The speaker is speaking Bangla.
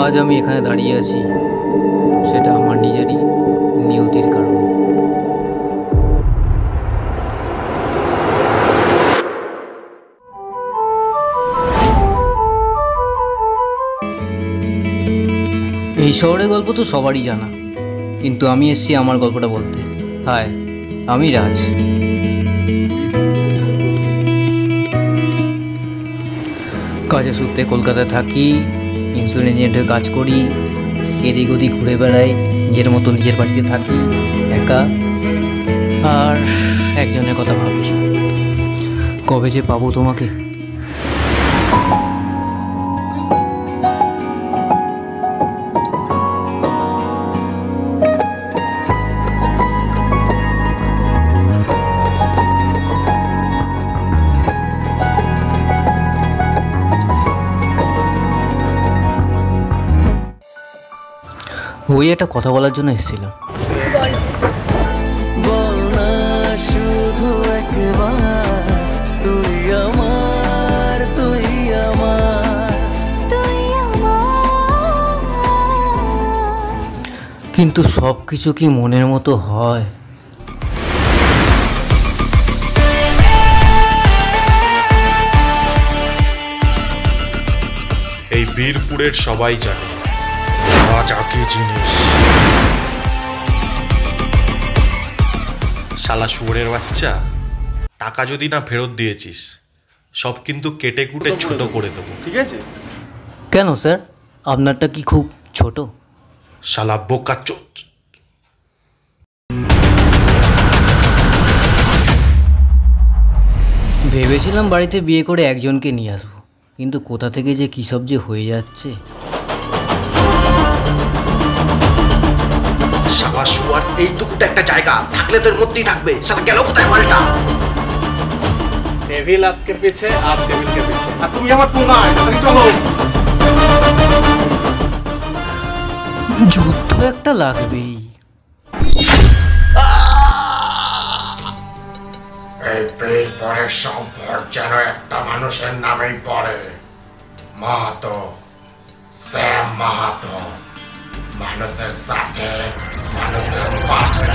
আজ আমি এখানে দাঁড়িয়ে আছি, সেটা আমার নিজেরই নিয়তির কারণ। এই শহরের গল্প তো সবারই জানা, কিন্তু আমি এসেছি আমার গল্পটা বলতে। হায়, আমি রাজ। কাজের সূত্রে কলকাতায় থাকি, ইন্স্যুরেন্স এজেন্ট হয়ে কাজ করি, এদিক ওদিক ঘুরে বেড়াই, নিজের মতো নিজের বাড়িতে থাকি একা। আর একজনের কথা ভাবি, কবে যে পাবো তোমাকে। ওই একটা কথা বলার জন্য এসেছিলাম। কিন্তু সব কিছু কি মনের মতো হয়? এই বীরপুরের সবাই জানে রাজা কি জিনিস। শালা শুয়োরের বাচ্চা, টাকা যদি না ফেরত দিয়েছিস সব কিন্তু কেটে কুটে ছোট করে দেবো, ঠিক আছে? কেন স্যার, আপনারটা কি খুব ছোট? শালা বোকা চোদ। ভেবেছিলাম বাড়িতে বিয়ে করে একজনকে নিয়ে আসবো, কিন্তু কোথা থেকে যে কী সব যে হয়ে যাচ্ছে। শালা শুয়ার, এইটুকুটা একটা জায়গা থাকলে তোর মধ্যেই থাকবে, শালা গেল কোথায় মালটা? डेविल आपके पीछे, आप डेविल के पीछे। अब तुम यहाँ मत बोलना है, चलो। যুদ্ধ একটা লাগবেই। এই বীরপুরের সব ভোট যেন একটা মানুষের নামেই পড়ে, মাহাতো, শ্যাম মাহাতো। মানুষের সাথে মানুষের পাশে।